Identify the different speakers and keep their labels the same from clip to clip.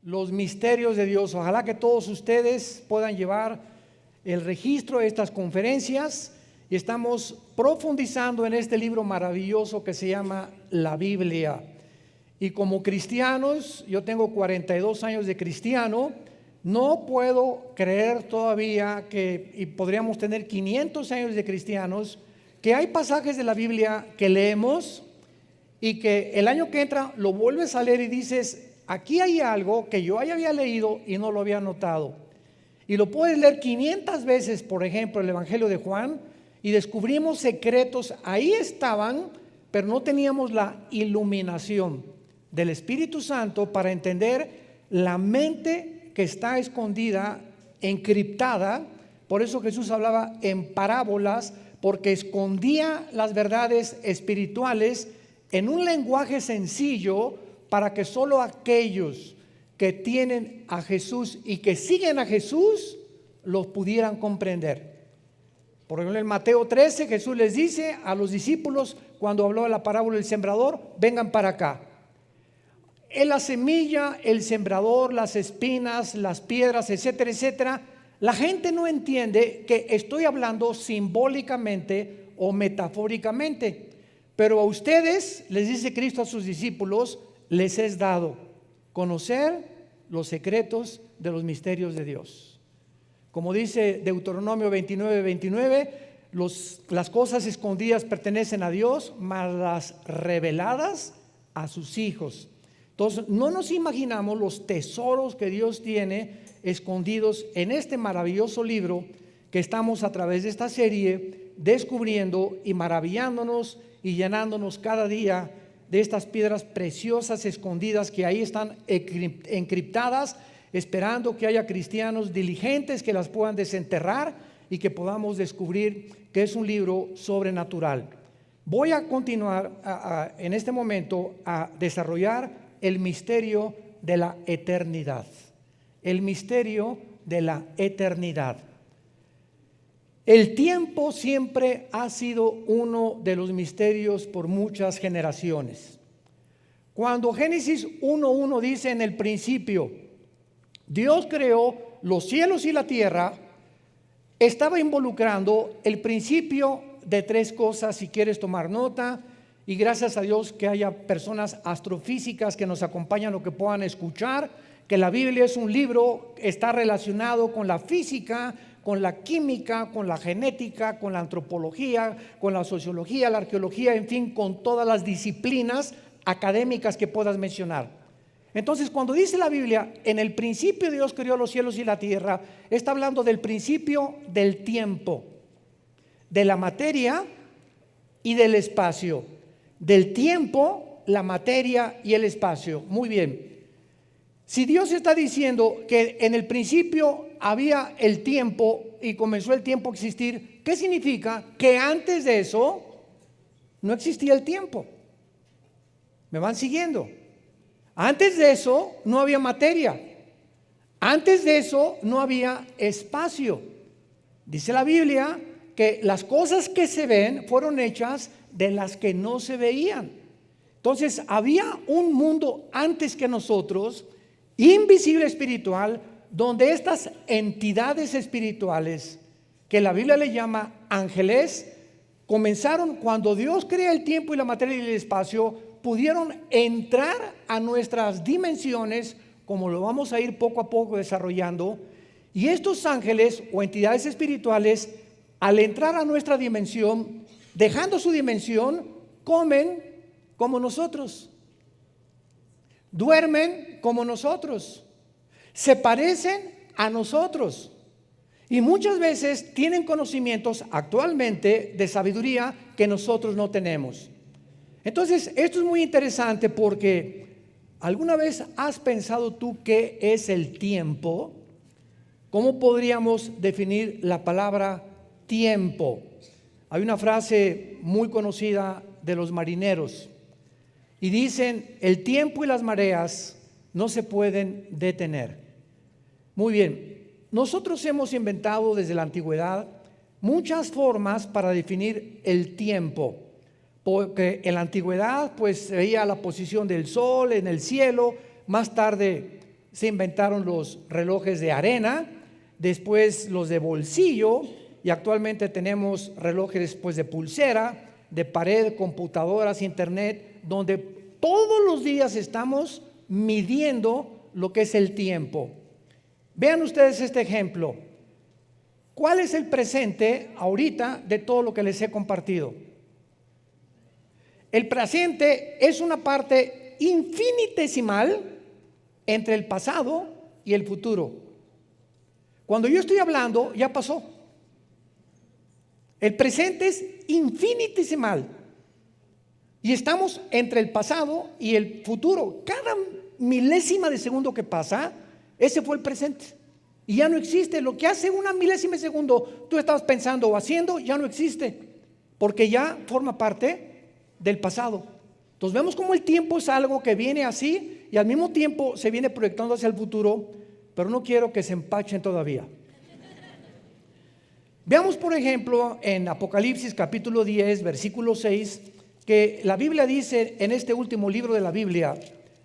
Speaker 1: los misterios de Dios. Ojalá que todos ustedes puedan llevar el registro de estas conferencias, y estamos profundizando en este libro maravilloso que se llama la Biblia. Y como cristianos, yo tengo 42 años de cristiano, no puedo creer todavía que, y podríamos tener 500 años de cristianos, que hay pasajes de la Biblia que leemos y que el año que entra lo vuelves a leer y dices, aquí hay algo que yo ya había leído y no lo había notado. Y lo puedes leer 500 veces, por ejemplo, el Evangelio de Juan, y descubrimos secretos, ahí estaban, pero no teníamos la iluminación del Espíritu Santo para entender la mente que está escondida, encriptada. Por eso Jesús hablaba en parábolas, porque escondía las verdades espirituales en un lenguaje sencillo para que solo aquellos que tienen a Jesús y que siguen a Jesús los pudieran comprender. Por ejemplo, en Mateo 13 Jesús les dice a los discípulos, cuando habló de la parábola del sembrador, vengan para acá. En la semilla, el sembrador, las espinas, las piedras, etcétera, etcétera, la gente no entiende que estoy hablando simbólicamente o metafóricamente, pero a ustedes, les dice Cristo a sus discípulos, les es dado conocer los secretos de los misterios de Dios. Como dice Deuteronomio 29:29, las cosas escondidas pertenecen a Dios, mas las reveladas a sus hijos. Entonces, no nos imaginamos los tesoros que Dios tiene escondidos en este maravilloso libro que estamos a través de esta serie descubriendo y maravillándonos y llenándonos cada día de estas piedras preciosas escondidas que ahí están encriptadas, esperando que haya cristianos diligentes que las puedan desenterrar y que podamos descubrir que es un libro sobrenatural. Voy a continuar en este momento a desarrollar el misterio de la eternidad. El misterio de la eternidad. El tiempo siempre ha sido uno de los misterios por muchas generaciones. Cuando Génesis 1:1 dice en el principio, Dios creó los cielos y la tierra, estaba involucrando el principio de tres cosas, si quieres tomar nota, y gracias a Dios que haya personas astrofísicas que nos acompañan o que puedan escuchar, que la Biblia es un libro, está relacionado con la física, con la química, con la genética, con la antropología, con la sociología, la arqueología, en fin, con todas las disciplinas académicas que puedas mencionar. Entonces, cuando dice la Biblia, en el principio Dios creó los cielos y la tierra, está hablando del principio del tiempo, de la materia y del espacio. Del tiempo, la materia y el espacio. Muy bien. Si Dios está diciendo que en el principio había el tiempo y comenzó el tiempo a existir, ¿qué significa? Que antes de eso no existía el tiempo. ¿Me van siguiendo? Antes de eso no había materia. Antes de eso no había espacio. Dice la Biblia que las cosas que se ven fueron hechas de las que no se veían. Entonces había un mundo antes que nosotros, invisible espiritual, donde estas entidades espirituales, que la Biblia le llama ángeles, comenzaron cuando Dios crea el tiempo y la materia y el espacio, pudieron entrar a nuestras dimensiones, como lo vamos a ir poco a poco desarrollando, y estos ángeles o entidades espirituales, al entrar a nuestra dimensión, dejando su dimensión, comen como nosotros, duermen como nosotros, se parecen a nosotros y muchas veces tienen conocimientos actualmente de sabiduría que nosotros no tenemos. Entonces, esto es muy interesante porque ¿alguna vez has pensado tú qué es el tiempo? ¿Cómo podríamos definir la palabra tiempo? Hay una frase muy conocida de los marineros y dicen, el tiempo y las mareas no se pueden detener. Muy bien, nosotros hemos inventado desde la antigüedad muchas formas para definir el tiempo. Porque en la antigüedad pues se veía la posición del sol en el cielo, más tarde se inventaron los relojes de arena, después los de bolsillo, y actualmente tenemos relojes pues de pulsera, de pared, computadoras, internet, donde todos los días estamos midiendo lo que es el tiempo. Vean ustedes este ejemplo. ¿Cuál es el presente ahorita de todo lo que les he compartido? El presente es una parte infinitesimal entre el pasado y el futuro. Cuando yo estoy hablando, ya pasó. El presente es infinitesimal. Y estamos entre el pasado y el futuro. Cada milésima de segundo que pasa, ese fue el presente. Y ya no existe. Lo que hace una milésima de segundo tú estabas pensando o haciendo, ya no existe. Porque ya forma parte del pasado. Entonces vemos cómo el tiempo es algo que viene así y al mismo tiempo se viene proyectando hacia el futuro, pero no quiero que se empachen todavía. Veamos por ejemplo en Apocalipsis capítulo 10 versículo 6 que la Biblia dice en este último libro de la Biblia,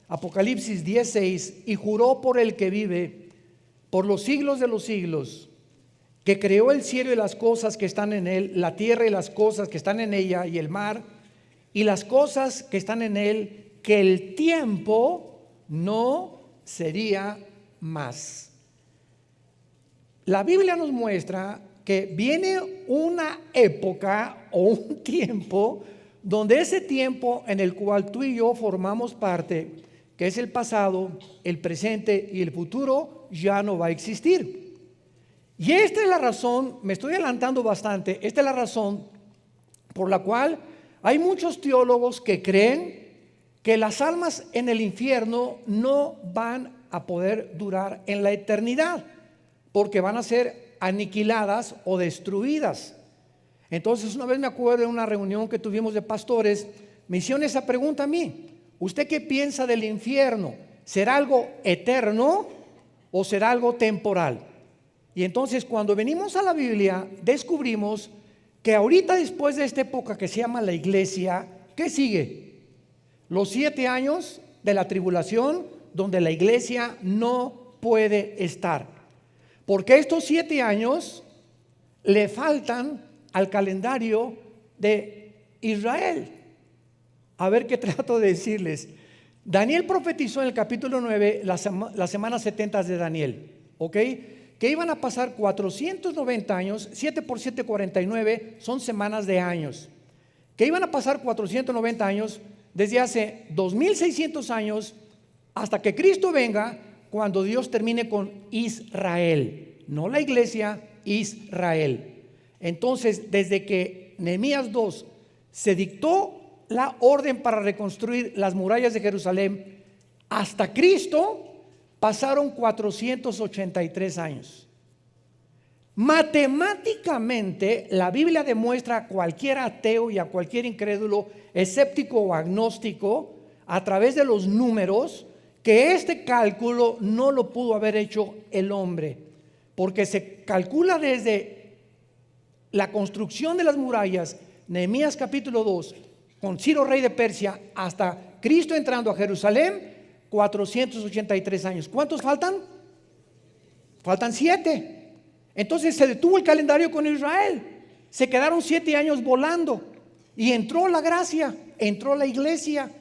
Speaker 1: Apocalipsis 10:6, y juró por el que vive por los siglos de los siglos, que creó el cielo y las cosas que están en él, la tierra y las cosas que están en ella, y el mar y las cosas que están en él, que el tiempo no sería más. La Biblia nos muestra que viene una época o un tiempo donde ese tiempo en el cual tú y yo formamos parte, que es el pasado, el presente y el futuro, ya no va a existir. Y esta es la razón, me estoy adelantando bastante, esta es la razón por la cual hay muchos teólogos que creen que las almas en el infierno no van a poder durar en la eternidad, porque van a ser aniquiladas o destruidas. Entonces una vez me acuerdo de una reunión que tuvimos de pastores, me hicieron esa pregunta a mí: ¿usted qué piensa del infierno? ¿Será algo eterno o será algo temporal? Y entonces cuando venimos a la Biblia descubrimos que ahorita, después de esta época que se llama la iglesia, ¿qué sigue? Los 7 años de la tribulación, donde la iglesia no puede estar, porque estos 7 años le faltan al calendario de Israel. A ver qué trato de decirles. Daniel profetizó en el capítulo 9 las semanas 70 de Daniel, ¿ok? Que iban a pasar 490 años, 7 por 7, 49, son semanas de años. Que iban a pasar 490 años desde hace 2600 años hasta que Cristo venga, cuando Dios termine con Israel, no la iglesia, Israel. Entonces, desde que Nehemías 2 se dictó la orden para reconstruir las murallas de Jerusalén hasta Cristo, pasaron 483 años. Matemáticamente, la Biblia demuestra a cualquier ateo y a cualquier incrédulo, escéptico o agnóstico, a través de los números, que este cálculo no lo pudo haber hecho el hombre, porque se calcula desde la construcción de las murallas, Nehemías capítulo 2, con Ciro rey de Persia, hasta Cristo entrando a Jerusalén, 483 años. ¿Cuántos faltan? Faltan 7. Entonces se detuvo el calendario con Israel. Se quedaron 7 años volando y entró la gracia, entró la iglesia.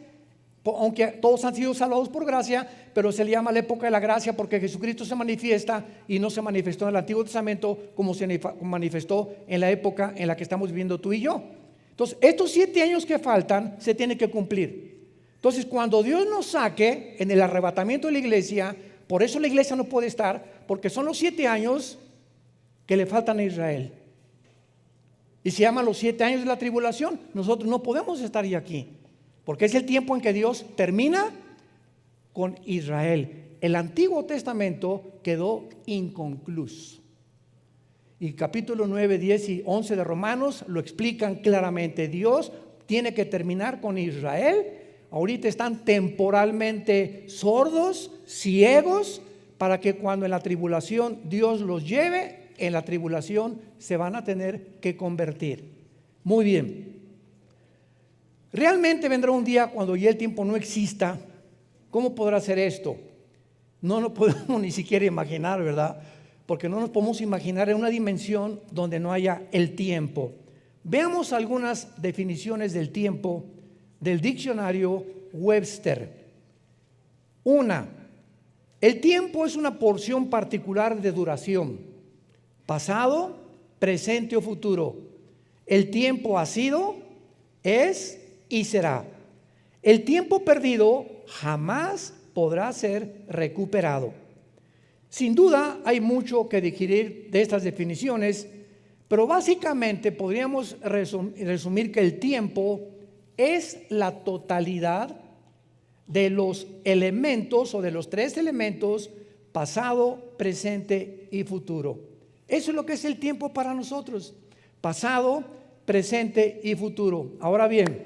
Speaker 1: Aunque todos han sido salvados por gracia, pero se le llama la época de la gracia porque Jesucristo se manifiesta y no se manifestó en el Antiguo Testamento como se manifestó en la época en la que estamos viviendo tú y yo. Entonces estos 7 años que faltan se tienen que cumplir. Entonces cuando Dios nos saque en el arrebatamiento de la iglesia, por eso la iglesia no puede estar, porque son los 7 años que le faltan a Israel. Y se llaman los 7 años de la tribulación. Nosotros no podemos estar ya aquí, porque es el tiempo en que Dios termina con Israel. El Antiguo Testamento quedó inconcluso. Y capítulo 9, 10 y 11 de Romanos lo explican claramente. Dios tiene que terminar con Israel. Ahorita están temporalmente sordos, ciegos, para que cuando en la tribulación Dios los lleve, en la tribulación se van a tener que convertir. Muy bien. Realmente vendrá un día cuando ya el tiempo no exista. ¿Cómo podrá ser esto? No nos podemos ni siquiera imaginar, ¿verdad? Porque no nos podemos imaginar en una dimensión donde no haya el tiempo. Veamos algunas definiciones del tiempo del diccionario Webster. Una, el tiempo es una porción particular de duración, pasado, presente o futuro. El tiempo ha sido, es y será. El tiempo perdido jamás podrá ser recuperado. Sin duda hay mucho que digerir de estas definiciones, pero básicamente podríamos resumir que el tiempo es la totalidad de los elementos o de los tres elementos: pasado, presente y futuro. Eso es lo que es el tiempo para nosotros: pasado, presente y futuro. Ahora bien,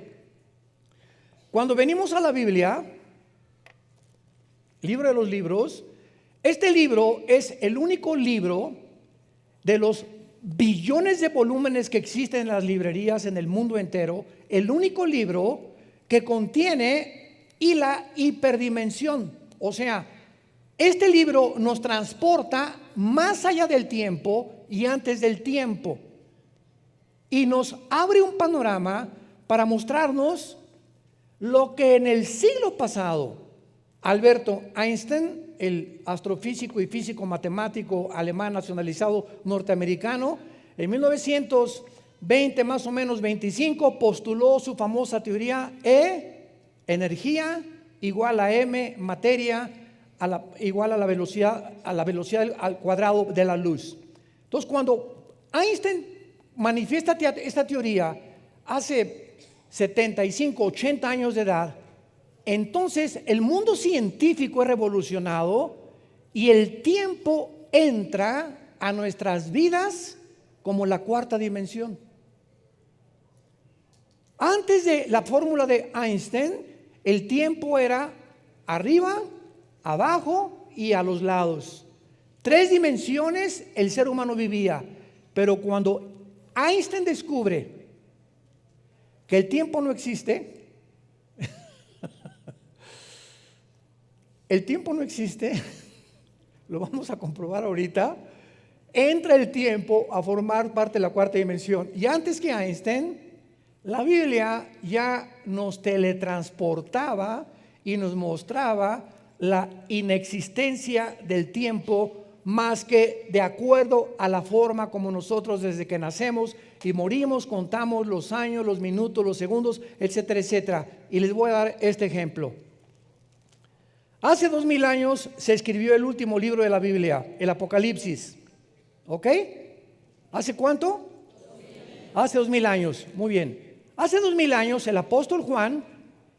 Speaker 1: cuando venimos a la Biblia, libro de los libros, este libro es el único libro de los billones de volúmenes que existen en las librerías en el mundo entero, el único libro que contiene la hiperdimensión. O sea, este libro nos transporta más allá del tiempo y antes del tiempo, y nos abre un panorama para mostrarnos lo que en el siglo pasado Alberto Einstein, el astrofísico y físico matemático alemán nacionalizado norteamericano, en 1920 más o menos 25, postuló su famosa teoría: energía igual a m, materia igual a la velocidad al cuadrado de la luz. Entonces, cuando Einstein manifiesta esta teoría hace 75, 80 años de edad, entonces el mundo científico es revolucionado y el tiempo entra a nuestras vidas como la cuarta dimensión. Antes de la fórmula de Einstein, el tiempo era arriba, abajo y a los lados. Tres dimensiones el ser humano vivía. Pero cuando Einstein descubre que el tiempo no existe, el tiempo no existe, lo vamos a comprobar ahorita, entra el tiempo a formar parte de la cuarta dimensión. Y antes que Einstein, la Biblia ya nos teletransportaba y nos mostraba la inexistencia del tiempo, más que de acuerdo a la forma como nosotros desde que nacemos y morimos contamos los años, los minutos, los segundos, etcétera, etcétera. Y les voy a dar este ejemplo. Hace 2000 años se escribió el último libro de la Biblia, el Apocalipsis. ¿Ok? ¿Hace cuánto? Hace 2000 años. Muy bien. Hace 2000 años el apóstol Juan,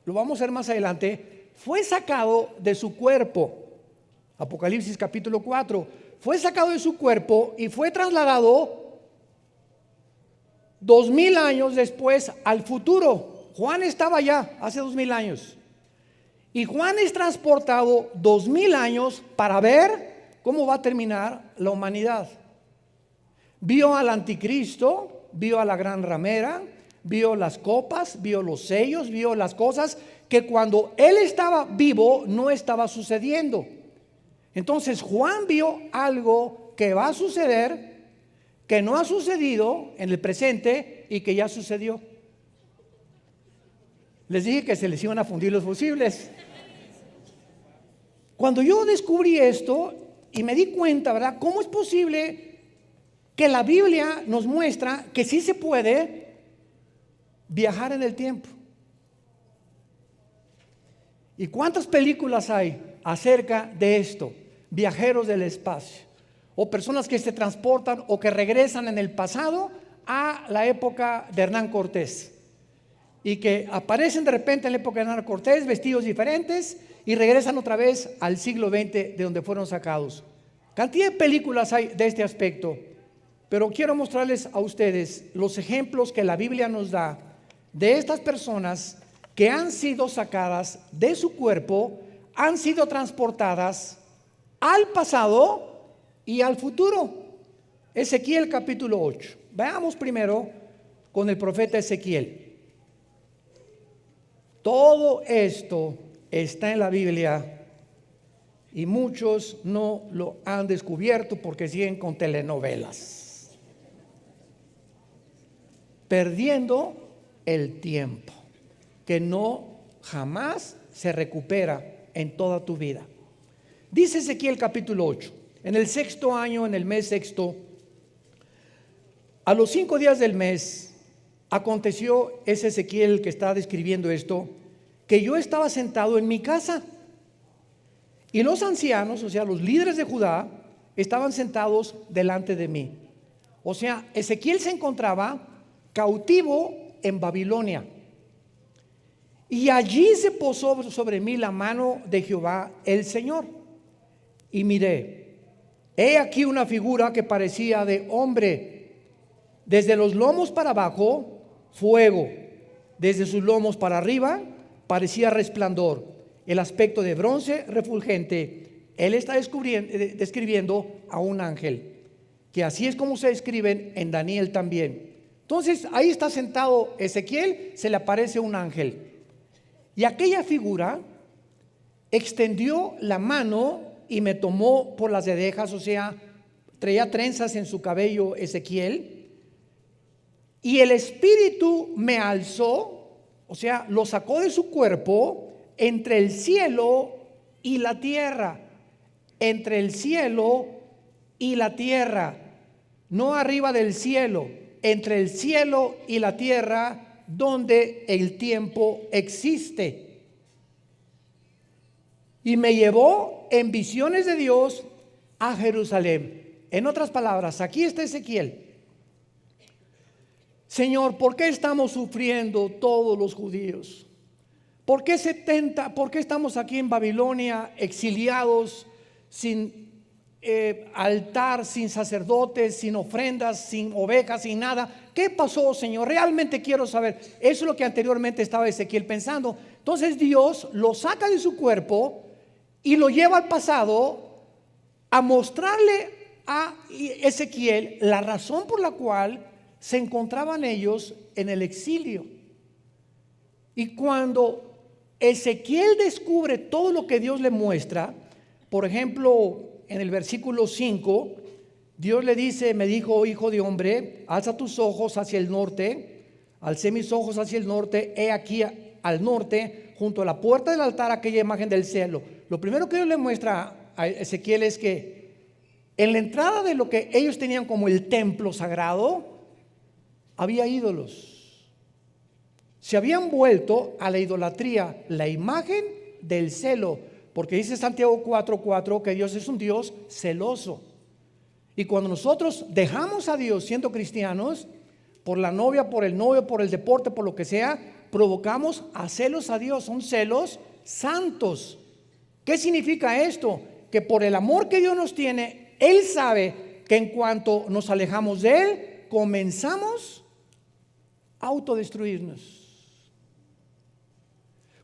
Speaker 1: lo vamos a ver más adelante, fue sacado de su cuerpo. Apocalipsis capítulo 4. Fue sacado de su cuerpo y fue trasladado 2000 años después al futuro. Juan estaba allá hace 2000 años. Y Juan es transportado 2000 años para ver cómo va a terminar la humanidad. Vio al anticristo, vio a la gran ramera, vio las copas, vio los sellos, vio las cosas que cuando él estaba vivo no estaba sucediendo. Entonces Juan vio algo que va a suceder, que no ha sucedido en el presente y que ya sucedió. Les dije que se les iban a fundir los fusibles. Cuando yo descubrí esto y me di cuenta, ¿verdad?, ¿cómo es posible que la Biblia nos muestra que sí se puede viajar en el tiempo? ¿Y cuántas películas hay acerca de esto? Viajeros del espacio, o personas que se transportan o que regresan en el pasado a la época de Hernán Cortés y que aparecen de repente en la época de Hernán Cortés vestidos diferentes y regresan otra vez al siglo XX de donde fueron sacados. Cantidad de películas hay de este aspecto, pero quiero mostrarles a ustedes los ejemplos que la Biblia nos da de estas personas que han sido sacadas de su cuerpo, han sido transportadas al pasado y al futuro. Ezequiel capítulo 8. Veamos primero con el profeta Ezequiel. Todo esto está en la Biblia y muchos no lo han descubierto porque siguen con telenovelas, perdiendo el tiempo que no jamás se recupera en toda tu vida. Dice Ezequiel capítulo 8, en el 6º año, en el mes 6º, a los 5 días del mes, aconteció, es Ezequiel que está describiendo esto, que yo estaba sentado en mi casa y los ancianos, o sea, los líderes de Judá, estaban sentados delante de mí. O sea, Ezequiel se encontraba cautivo en Babilonia. Y allí se posó sobre mí la mano de Jehová el Señor. Y miré, he aquí una figura que parecía de hombre. Desde los lomos para abajo, fuego. Desde sus lomos para arriba, parecía resplandor. El aspecto de bronce refulgente. Él está describiendo a un ángel, que así es como se describen en Daniel también. Entonces ahí está sentado Ezequiel, se le aparece un ángel. Y aquella figura extendió la mano y me tomó por las orejas, o sea, traía trenzas en su cabello Ezequiel. Y el espíritu me alzó, o sea, lo sacó de su cuerpo entre el cielo y la tierra. Entre el cielo y la tierra, no arriba del cielo, entre el cielo y la tierra, donde el tiempo existe. Y me llevó en visiones de Dios a Jerusalén. En otras palabras, aquí está Ezequiel. Señor, ¿por qué estamos sufriendo todos los judíos? ¿Por qué estamos aquí en Babilonia exiliados, sin altar, sin sacerdotes, sin ofrendas, sin ovejas, sin nada? ¿Qué pasó, Señor? Realmente quiero saber. Eso es lo que anteriormente estaba Ezequiel pensando. Entonces Dios lo saca de su cuerpo y lo lleva al pasado a mostrarle a Ezequiel la razón por la cual se encontraban ellos en el exilio. Y cuando Ezequiel descubre todo lo que Dios le muestra, por ejemplo, en el versículo 5, Dios le dice, me dijo, oh, hijo de hombre, alza tus ojos hacia el norte. Alcé mis ojos hacia el norte, he aquí al norte, junto a la puerta del altar, aquella imagen del cielo. Lo primero que Dios le muestra a Ezequiel es que en la entrada de lo que ellos tenían como el templo sagrado, había ídolos. Se habían vuelto a la idolatría, la imagen del celo, porque dice Santiago 4:4 que Dios es un Dios celoso. Y cuando nosotros dejamos a Dios siendo cristianos, por la novia, por el novio, por el deporte, por lo que sea, provocamos a celos a Dios. Son celos santos. ¿Qué significa esto? Que por el amor que Dios nos tiene, Él sabe que en cuanto nos alejamos de Él, comenzamos a autodestruirnos.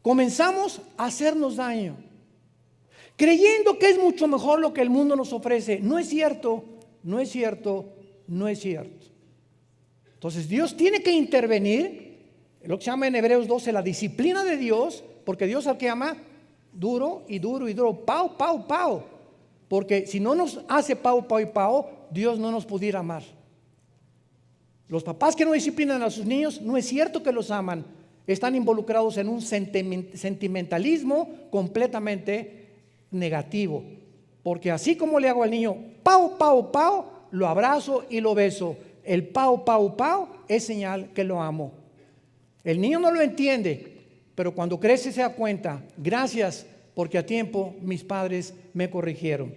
Speaker 1: Comenzamos a hacernos daño, creyendo que es mucho mejor lo que el mundo nos ofrece. No es cierto, no es cierto, no es cierto. Entonces Dios tiene que intervenir, lo que se llama en Hebreos 12 la disciplina de Dios, porque Dios al que ama duro y duro y duro, pau, pau, pau. Porque si no nos hace pau, pau y pau, Dios no nos pudiera amar. Los papás que no disciplinan a sus niños, no es cierto que los aman, están involucrados en un sentimentalismo completamente negativo. Porque así como le hago al niño pau, pau, pau, lo abrazo y lo beso. El pau, pau, pau es señal que lo amo. El niño no lo entiende, pero cuando crece se da cuenta, gracias porque a tiempo mis padres me corrigieron.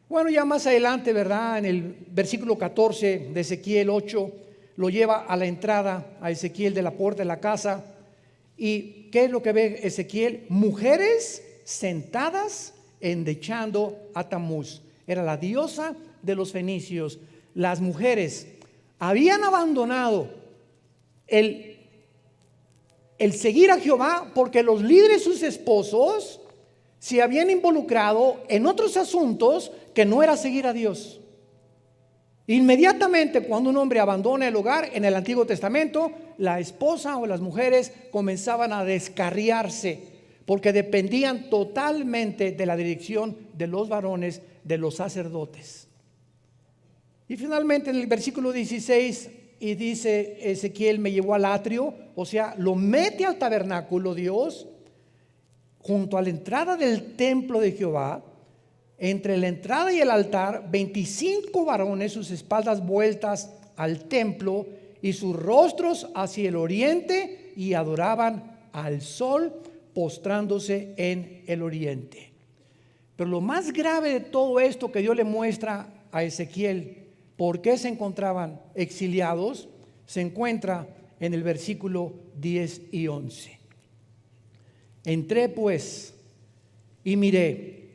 Speaker 1: Bueno, ya más adelante, ¿verdad? En el versículo 14 de Ezequiel 8, lo lleva a la entrada a Ezequiel de la puerta de la casa. ¿Y qué es lo que ve Ezequiel? Mujeres sentadas endechando a Tamuz. Era la diosa de los fenicios. Las mujeres habían abandonado el seguir a Jehová porque los líderes, sus esposos, se habían involucrado en otros asuntos que no era seguir a Dios. Inmediatamente cuando un hombre abandona el hogar en el Antiguo Testamento, la esposa o las mujeres comenzaban a descarriarse, porque dependían totalmente de la dirección de los varones, de los sacerdotes. Y finalmente en el versículo 16, y dice Ezequiel, me llevó al atrio, o sea, lo mete al tabernáculo Dios, junto a la entrada del templo de Jehová, entre la entrada y el altar, 25 varones, sus espaldas vueltas al templo y sus rostros hacia el oriente, y adoraban al sol, postrándose en el oriente. Pero lo más grave de todo esto que Dios le muestra a Ezequiel, por qué se encontraban exiliados, se encuentra en el versículo 10 y 11. Entré pues y miré,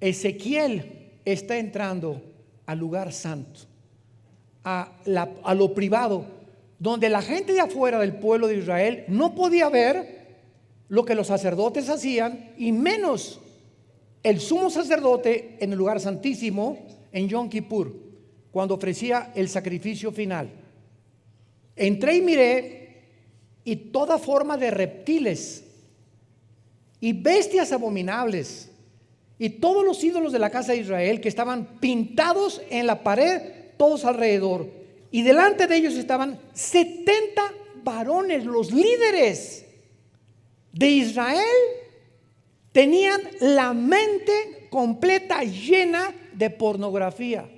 Speaker 1: Ezequiel está entrando al lugar santo, a lo privado, donde la gente de afuera del pueblo de Israel no podía ver lo que los sacerdotes hacían, y menos el sumo sacerdote en el lugar santísimo en Yom Kippur, cuando ofrecía el sacrificio final. Entré y miré, y toda forma de reptiles y bestias abominables y todos los ídolos de la casa de Israel que estaban pintados en la pared todos alrededor, y delante de ellos estaban 70 varones, los líderes de Israel. Tenían la mente completa llena de pornografía.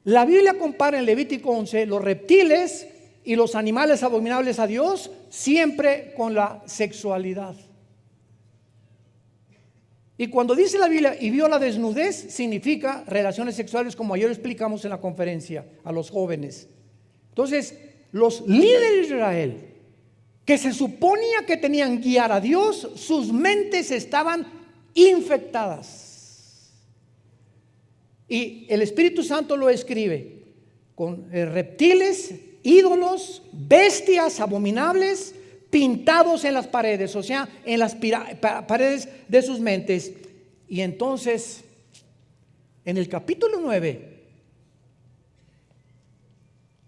Speaker 1: La Biblia compara en Levítico 11 los reptiles y los animales abominables a Dios, siempre con la sexualidad. Y cuando dice la Biblia y vio la desnudez, significa relaciones sexuales, como ayer explicamos en la conferencia a los jóvenes. Entonces, los líderes de Israel, que se suponía que tenían guiar a Dios, sus mentes estaban infectadas. Y el Espíritu Santo lo escribe con reptiles, ídolos, bestias abominables pintados en las paredes, o sea, en las paredes de sus mentes. Y entonces, en el capítulo 9,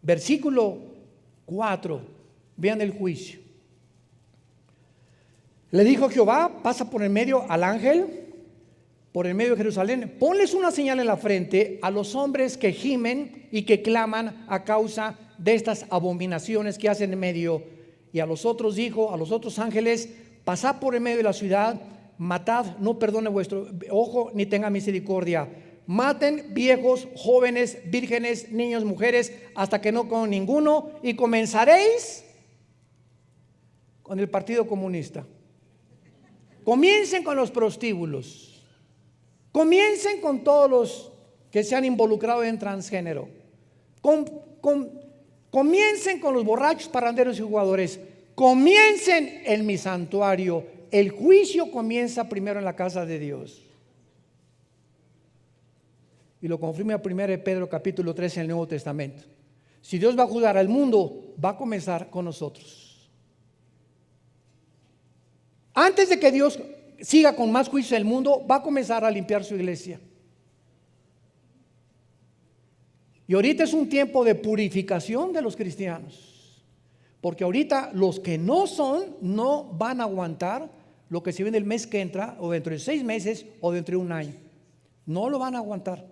Speaker 1: versículo 4, vean el juicio. Le dijo Jehová, pasa por el medio al ángel, por el medio de Jerusalén, ponles una señal en la frente a los hombres que gimen y que claman a causa de estas abominaciones que hacen en medio. Y a los otros dijo, a los otros ángeles, pasad por el medio de la ciudad, matad, no perdone vuestro ojo, ni tenga misericordia. Maten viejos, jóvenes, vírgenes, niños, mujeres, hasta que no con ninguno, y comenzaréis con el Partido Comunista. Comiencen con los prostíbulos, comiencen con todos los que se han involucrado en transgénero, comiencen con los borrachos, parranderos y jugadores, comiencen en mi santuario. El juicio comienza primero en la casa de Dios. Y lo confirma 1 Pedro capítulo 3 en el Nuevo Testamento. Si Dios va a juzgar al mundo, va a comenzar con nosotros. Antes de que Dios siga con más juicio en el mundo, va a comenzar a limpiar su iglesia. Y ahorita es un tiempo de purificación de los cristianos, porque ahorita los que no son, no van a aguantar lo que se viene el mes que entra, o dentro de 6 meses, o dentro de 1 año. No lo van a aguantar.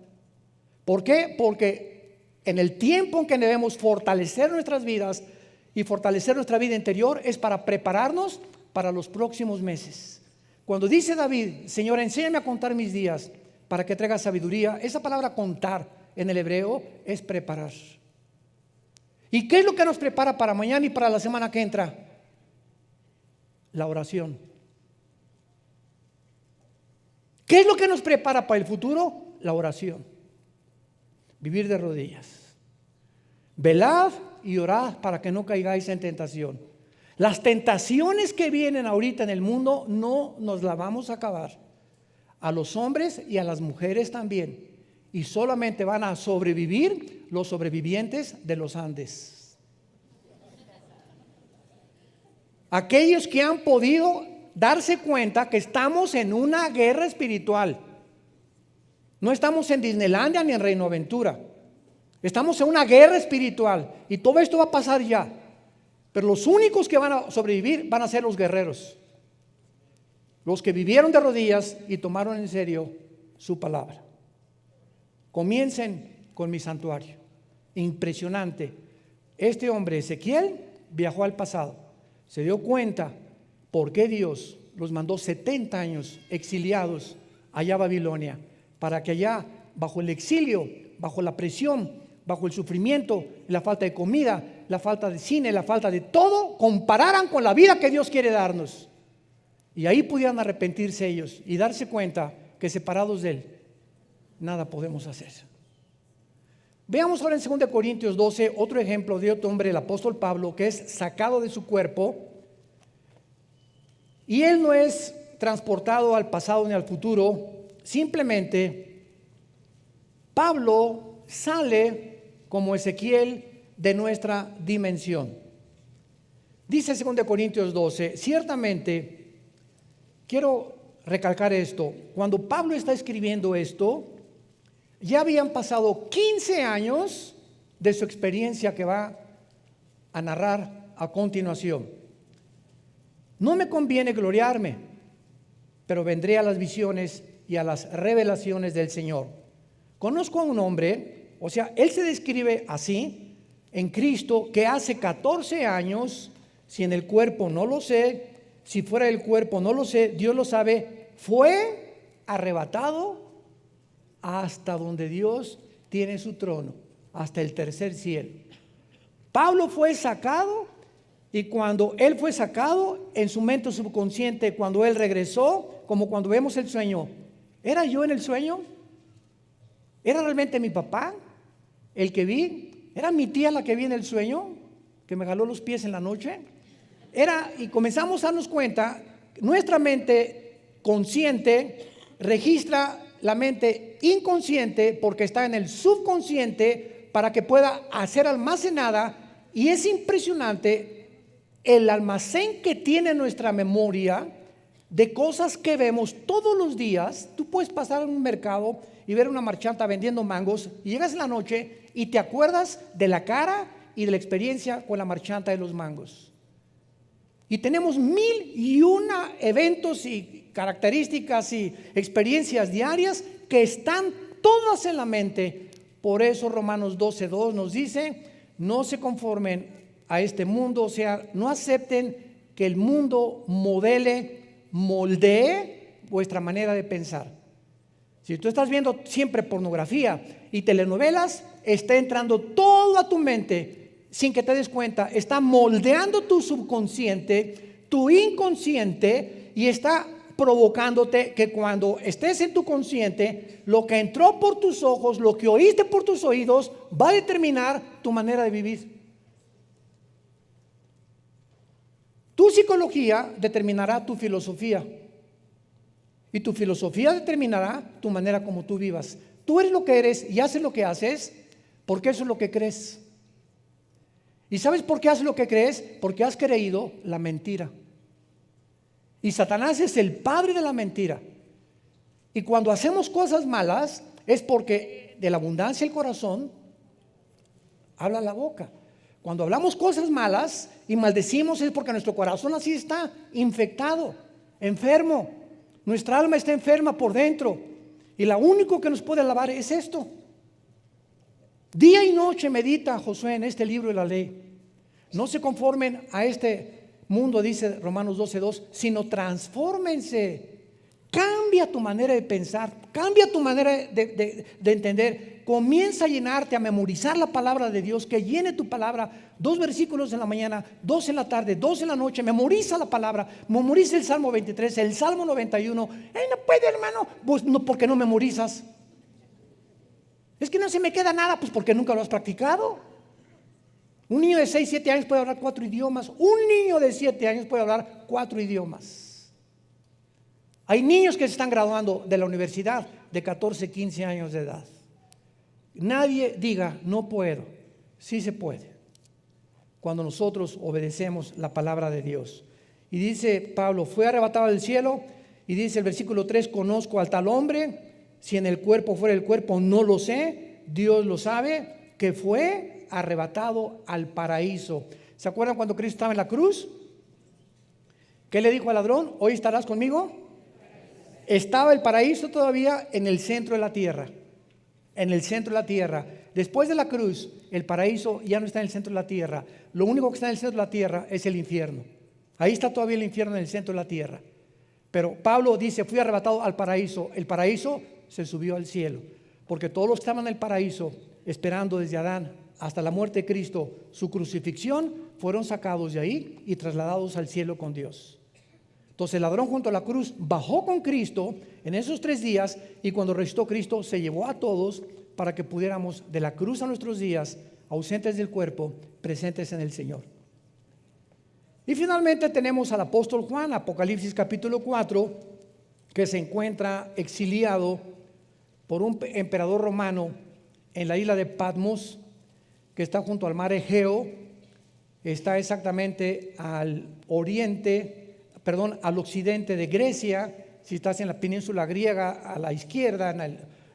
Speaker 1: ¿Por qué? Porque en el tiempo en que debemos fortalecer nuestras vidas y fortalecer nuestra vida interior, es para prepararnos para los próximos meses. Cuando dice David, Señor, enséñame a contar mis días para que traiga sabiduría, esa palabra contar en el hebreo es preparar. ¿Y qué es lo que nos prepara para mañana y para la semana que entra? La oración. ¿Qué es lo que nos prepara para el futuro? La oración. Vivir de rodillas. Velad y orad para que no caigáis en tentación. Las tentaciones que vienen ahorita en el mundo no nos las vamos a acabar. A los hombres y a las mujeres también. Y solamente van a sobrevivir los sobrevivientes de los Andes. Aquellos que han podido darse cuenta que estamos en una guerra espiritual. No estamos en Disneylandia ni en Reino Aventura. Estamos en una guerra espiritual. Y todo esto va a pasar ya. Pero los únicos que van a sobrevivir van a ser los guerreros, los que vivieron de rodillas y tomaron en serio su palabra. Comiencen con mi santuario. Impresionante. Este hombre, Ezequiel, viajó al pasado. Se dio cuenta por qué Dios los mandó 70 años exiliados allá a Babilonia, para que allá, bajo el exilio, bajo la presión, bajo el sufrimiento, la falta de comida, la falta de cine, la falta de todo, compararan con la vida que Dios quiere darnos. Y ahí pudieran arrepentirse ellos y darse cuenta que separados de Él, nada podemos hacer. Veamos ahora en 2 Corintios 12 otro ejemplo de otro hombre, el apóstol Pablo, que es sacado de su cuerpo. Y él no es transportado al pasado ni al futuro, simplemente Pablo sale como Ezequiel de nuestra dimensión. Dice 2 Corintios 12, ciertamente, quiero recalcar esto, cuando Pablo está escribiendo esto, ya habían pasado 15 años de su experiencia que va a narrar a continuación. No me conviene gloriarme, pero vendré a las visiones y a las revelaciones del Señor. Conozco a un hombre, o sea, él se describe así, en Cristo, que hace 14 años, si en el cuerpo no lo sé, si fuera del cuerpo no lo sé, Dios lo sabe, fue arrebatado hasta donde Dios tiene su trono, hasta el tercer cielo. Pablo fue sacado. Y cuando él fue sacado, en su mente subconsciente, cuando él regresó, como cuando vemos el sueño, ¿era yo en el sueño? ¿Era realmente mi papá el que vi? ¿Era mi tía la que vi en el sueño, que me jaló los pies en la noche? Y comenzamos a darnos cuenta, nuestra mente consciente registra la mente inconsciente porque está en el subconsciente para que pueda ser almacenada, y es impresionante el almacén que tiene nuestra memoria de cosas que vemos todos los días. Tú puedes pasar en un mercado y ver una marchanta vendiendo mangos y llegas en la noche y te acuerdas de la cara y de la experiencia con la marchanta de los mangos. Y tenemos 1001 eventos y características y experiencias diarias que están todas en la mente. Por eso Romanos 12:2 nos dice: no se conformen a este mundo, o sea, no acepten que el mundo moldee vuestra manera de pensar. Si tú estás viendo siempre pornografía y telenovelas, está entrando todo a tu mente sin que te des cuenta, está moldeando tu subconsciente, tu inconsciente, y está provocándote que cuando estés en tu consciente, lo que entró por tus ojos, lo que oíste por tus oídos, va a determinar tu manera de vivir. Tu psicología determinará tu filosofía, y tu filosofía determinará tu manera como tú vivas. Tú eres lo que eres y haces lo que haces porque eso es lo que crees. ¿Y sabes por qué haces lo que crees? Porque has creído la mentira. Y Satanás es el padre de la mentira. Y cuando hacemos cosas malas es porque de la abundancia del corazón habla la boca. Cuando hablamos cosas malas y maldecimos es porque nuestro corazón así está infectado, enfermo. Nuestra alma está enferma por dentro. Y lo único que nos puede lavar es esto. Día y noche medita Josué en este libro de la ley. No se conformen a este mundo, dice Romanos 12:2, sino transfórmense. Cambia tu manera de pensar, cambia tu manera de entender. Comienza a llenarte, a memorizar la palabra de Dios, que llene tu palabra. 2 versículos en la mañana, 2 en la tarde, 2 en la noche. Memoriza la palabra, memoriza el Salmo 23, el Salmo 91. No puede, hermano, pues no, porque no memorizas. Es que no se me queda nada, pues porque nunca lo has practicado. Un niño de 6, 7 años puede hablar 4 idiomas. Un niño de 7 años puede hablar 4 idiomas. Hay niños que se están graduando de la universidad de 14, 15 años de edad. Nadie diga no puedo. Sí se puede, cuando nosotros obedecemos la palabra de Dios. Y dice Pablo, fue arrebatado del cielo. Y dice el versículo 3, conozco al tal hombre, si en el cuerpo fuera el cuerpo no lo sé, Dios lo sabe, que fue arrebatado al paraíso. ¿Se acuerdan cuando Cristo estaba en la cruz? ¿Qué le dijo al ladrón? Hoy estarás conmigo. Estaba el paraíso todavía en el centro de la tierra. En el centro de la tierra. Después de la cruz, el paraíso ya no está en el centro de la tierra. Lo único que está en el centro de la tierra es el infierno. Ahí está todavía el infierno en el centro de la tierra. Pero Pablo dice, fui arrebatado al paraíso. El paraíso se subió al cielo. Porque todos los que estaban en el paraíso, esperando desde Adán hasta la muerte de Cristo, su crucifixión, fueron sacados de ahí y trasladados al cielo con Dios. Entonces el ladrón junto a la cruz bajó con Cristo en esos 3 días, y cuando resucitó Cristo se llevó a todos para que pudiéramos de la cruz a nuestros días, ausentes del cuerpo, presentes en el Señor. Y finalmente tenemos al apóstol Juan, Apocalipsis capítulo 4, que se encuentra exiliado por un emperador romano en la isla de Patmos, que está junto al mar Egeo. Está exactamente al occidente de Grecia. Si estás en la península griega, a la izquierda,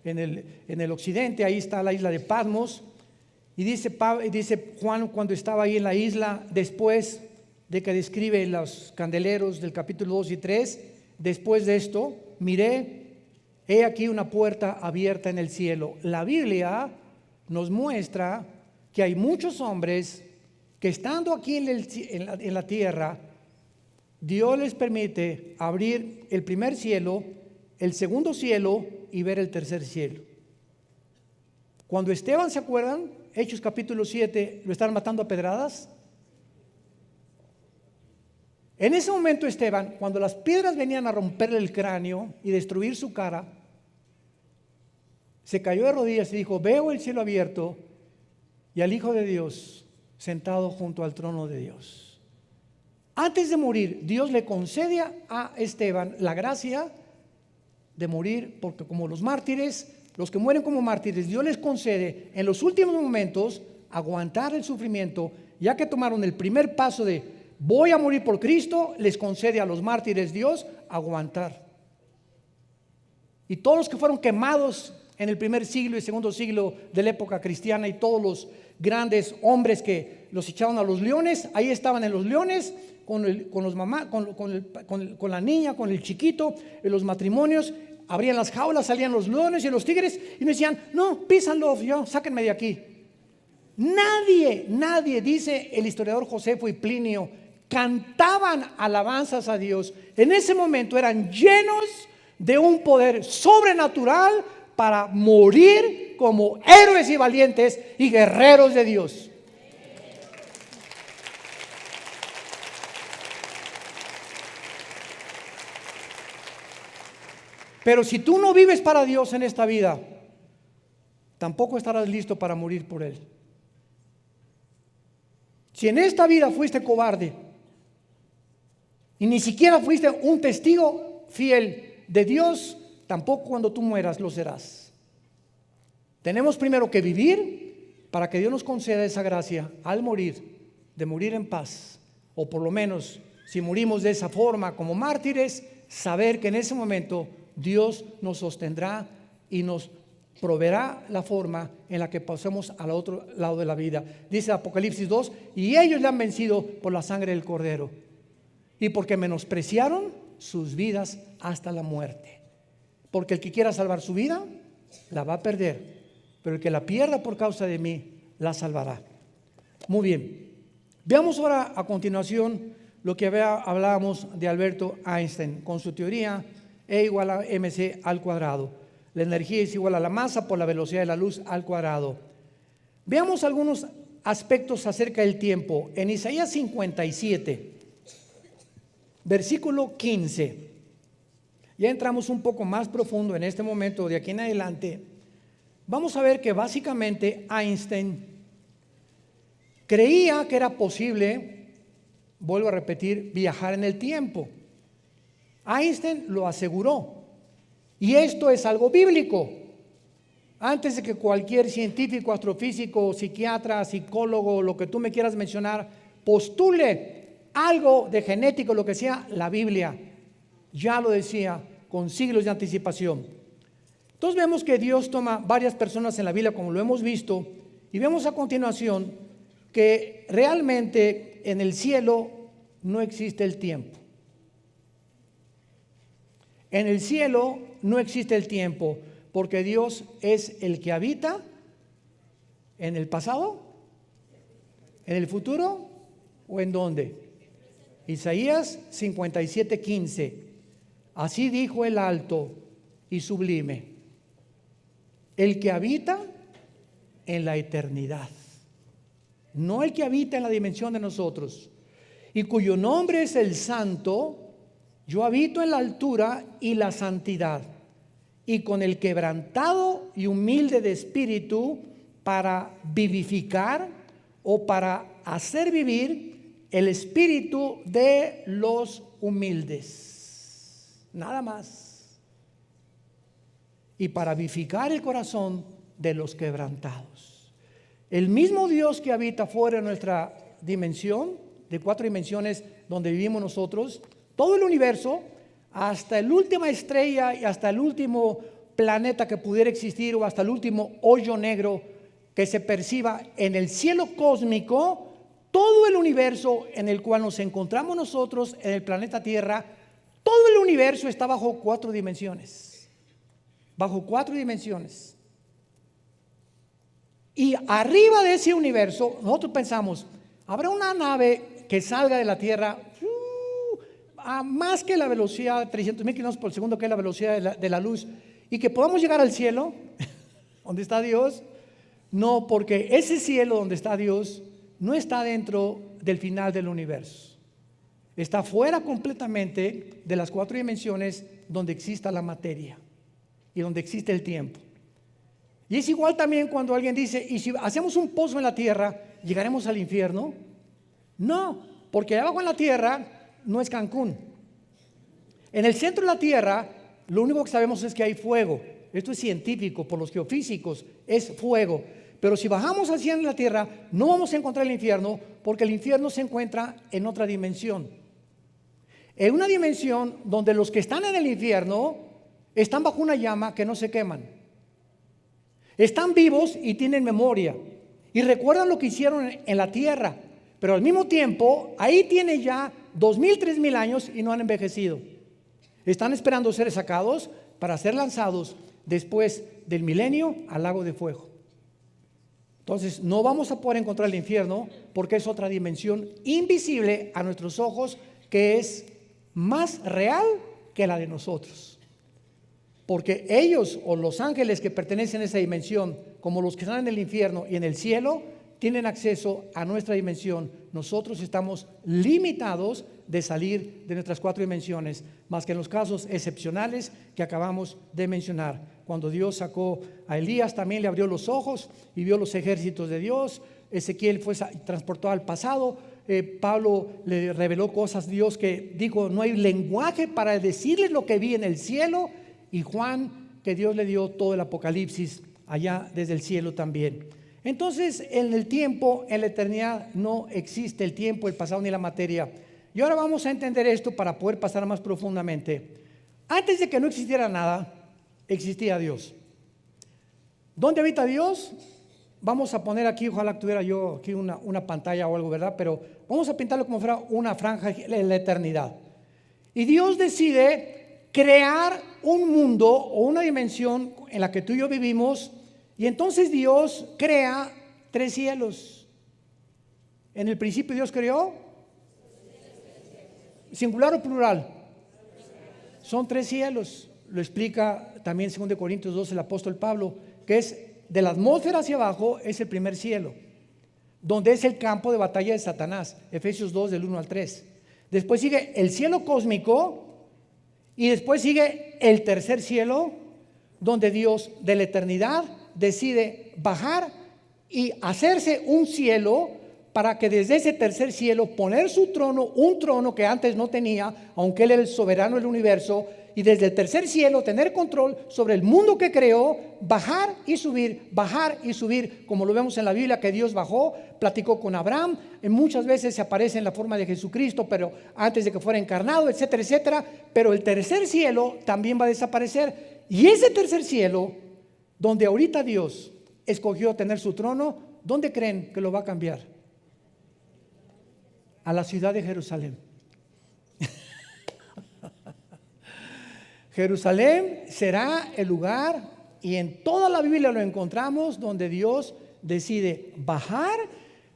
Speaker 1: en el occidente, ahí está la isla de Patmos. Y dice Juan, cuando estaba ahí en la isla, después de que describe los candeleros del capítulo 2 y 3, después de esto, miré, he aquí una puerta abierta en el cielo. La Biblia nos muestra que hay muchos hombres que estando aquí en la tierra, Dios les permite abrir el primer cielo, el segundo cielo y ver el tercer cielo. Cuando Esteban, ¿se acuerdan? Hechos capítulo 7, lo estaban matando a pedradas. En ese momento Esteban, cuando las piedras venían a romperle el cráneo y destruir su cara, se cayó de rodillas y dijo, veo el cielo abierto y al Hijo de Dios sentado junto al trono de Dios. Antes de morir, Dios le concede a Esteban la gracia de morir, porque como los mártires, los que mueren como mártires, Dios les concede en los últimos momentos aguantar el sufrimiento, ya que tomaron el primer paso de voy a morir por Cristo, les concede a los mártires Dios aguantar. Y todos los que fueron quemados en el primer siglo y segundo siglo de la época cristiana, y todos los grandes hombres que los echaron a los leones, ahí estaban en los leones con los mamás, con la niña, con el chiquito, en los matrimonios, abrían las jaulas, salían los leones y los tigres y me decían, no, písanlo, sáquenme de aquí. Nadie, dice el historiador Josefo y Plinio, cantaban alabanzas a Dios. En ese momento eran llenos de un poder sobrenatural para morir como héroes y valientes y guerreros de Dios. Pero si tú no vives para Dios en esta vida, tampoco estarás listo para morir por Él. Si en esta vida fuiste cobarde y ni siquiera fuiste un testigo fiel de Dios, tampoco cuando tú mueras lo serás. Tenemos primero que vivir para que Dios nos conceda esa gracia al morir, de morir en paz, o por lo menos si morimos de esa forma como mártires, saber que en ese momento Dios nos sostendrá y nos proveerá la forma en la que pasemos al otro lado de la vida. Dice Apocalipsis 2, y ellos le han vencido por la sangre del Cordero y porque menospreciaron sus vidas hasta la muerte. Porque el que quiera salvar su vida, la va a perder, pero el que la pierda por causa de mí, la salvará. Muy bien, veamos ahora a continuación lo que hablábamos de Alberto Einstein con su teoría E igual a mc al cuadrado. La energía es igual a la masa por la velocidad de la luz al cuadrado. Veamos algunos aspectos acerca del tiempo. En Isaías 57, versículo 15, ya entramos un poco más profundo en este momento. De aquí en adelante vamos a ver que básicamente Einstein creía que era posible, vuelvo a repetir, viajar en el tiempo. Einstein lo aseguró. Y esto es algo bíblico. Antes de que cualquier científico, astrofísico, psiquiatra, psicólogo, lo que tú me quieras mencionar, postule algo de genético, lo que sea, la Biblia ya lo decía con siglos de anticipación. Entonces vemos que Dios toma varias personas en la Biblia, como lo hemos visto, y vemos a continuación que realmente porque en el cielo no existe el tiempo. En el cielo no existe el tiempo, porque Dios es el que habita en el pasado, en el futuro o en dónde. Isaías 57:15. Así dijo el alto y sublime, el que habita en la eternidad, no el que habita en la dimensión de nosotros, y cuyo nombre es el Santo. Yo habito en la altura y la santidad, y con el quebrantado y humilde de espíritu, para vivificar o para hacer vivir el espíritu de los humildes. Nada más. Y para vivificar el corazón de los quebrantados. El mismo Dios que habita fuera de nuestra dimensión, de 4 dimensiones donde vivimos nosotros, todo el universo, hasta la última estrella y hasta el último planeta que pudiera existir, o hasta el último hoyo negro que se perciba en el cielo cósmico, todo el universo en el cual nos encontramos nosotros, en el planeta Tierra, todo el universo está bajo 4 dimensiones. Bajo 4 dimensiones. Y arriba de ese universo, nosotros pensamos, habrá una nave que salga de la Tierra a más que la velocidad de 300,000 kilómetros por segundo, que es la velocidad de la luz, y que podamos llegar al cielo, donde está Dios. No, porque ese cielo donde está Dios no está dentro del final del universo. Está fuera completamente de las 4 dimensiones donde exista la materia y donde existe el tiempo. Y es igual también cuando alguien dice, ¿y si hacemos un pozo en la tierra, llegaremos al infierno? No, porque abajo en la tierra no es Cancún. En el centro de la tierra, lo único que sabemos es que hay fuego. Esto es científico, por los geofísicos, es fuego. Pero si bajamos hacia la tierra, no vamos a encontrar el infierno, porque el infierno se encuentra en otra dimensión. En una dimensión donde los que están en el infierno están bajo una llama que no se queman. Están vivos y tienen memoria. Y recuerdan lo que hicieron en la tierra. Pero al mismo tiempo, ahí tienen ya 2,000, 3,000 años y no han envejecido. Están esperando ser sacados para ser lanzados después del milenio al lago de fuego. Entonces no vamos a poder encontrar el infierno, porque es otra dimensión invisible a nuestros ojos, que es más real que la de nosotros. Porque ellos, o los ángeles que pertenecen a esa dimensión, como los que están en el infierno y en el cielo, tienen acceso a nuestra dimensión. Nosotros estamos limitados de salir de nuestras 4 dimensiones, más que en los casos excepcionales que acabamos de mencionar. Cuando Dios sacó a Elías, también le abrió los ojos y vio los ejércitos de Dios. Ezequiel fue transportado al pasado. Pablo le reveló cosas a Dios que dijo, no hay lenguaje para decirles lo que vi en el cielo. Y Juan, que Dios le dio todo el Apocalipsis allá desde el cielo también. Entonces, en el tiempo, en la eternidad, no existe el tiempo, el pasado ni la materia. Y ahora vamos a entender esto para poder pasar más profundamente. Antes de que no existiera nada, existía Dios. ¿Dónde habita Dios? Vamos a poner aquí, ojalá tuviera yo aquí una pantalla o algo, ¿verdad? Pero vamos a pintarlo como fuera una franja en la eternidad. Y Dios decide crear un mundo o una dimensión en la que tú y yo vivimos. Y entonces Dios crea 3 cielos. En el principio Dios creó, ¿singular o plural? Son 3 cielos. Lo explica también en 2 Corintios 2 el apóstol Pablo, que es de la atmósfera hacia abajo es el primer cielo, donde es el campo de batalla de Satanás. Efesios 2 del 1 al 3. Después sigue el cielo cósmico y después sigue el tercer cielo, donde Dios de la eternidad decide bajar y hacerse un cielo para que desde ese tercer cielo poner su trono, un trono que antes no tenía, aunque Él era el soberano del universo, y desde el tercer cielo tener control sobre el mundo que creó, bajar y subir, como lo vemos en la Biblia, que Dios bajó, platicó con Abraham, muchas veces se aparece en la forma de Jesucristo, pero antes de que fuera encarnado, etcétera, etcétera. Pero el tercer cielo también va a desaparecer, y ese tercer cielo, donde ahorita Dios escogió tener su trono, ¿dónde creen que lo va a cambiar? a la ciudad de Jerusalén. Jerusalén será el lugar, y en toda la Biblia lo encontramos, donde Dios decide bajar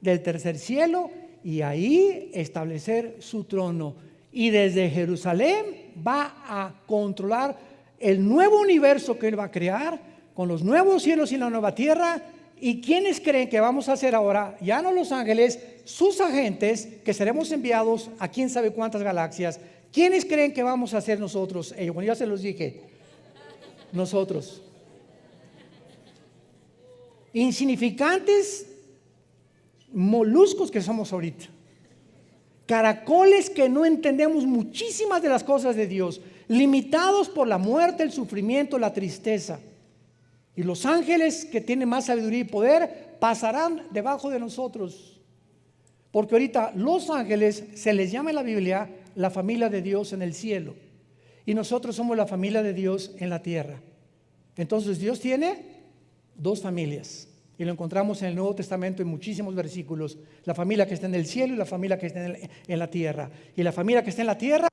Speaker 1: del tercer cielo y ahí establecer su trono. Y desde Jerusalén va a controlar el nuevo universo que Él va a crear, con los nuevos cielos y la nueva tierra. ¿Y quiénes creen que vamos a hacer ahora? Ya no los ángeles, sus agentes, que seremos enviados a quién sabe cuántas galaxias. ¿Quiénes creen que vamos a hacer nosotros? Bueno, ya se los dije. Nosotros. Insignificantes moluscos que somos ahorita. Caracoles que no entendemos muchísimas de las cosas de Dios. Limitados por la muerte, el sufrimiento, la tristeza. Y los ángeles que tienen más sabiduría y poder pasarán debajo de nosotros. Porque ahorita los ángeles se les llama en la Biblia la familia de Dios en el cielo. Y nosotros somos la familia de Dios en la tierra. Entonces Dios tiene dos familias. Y lo encontramos en el Nuevo Testamento en muchísimos versículos. La familia que está en el cielo y la familia que está en la tierra. Y la familia que está en la tierra,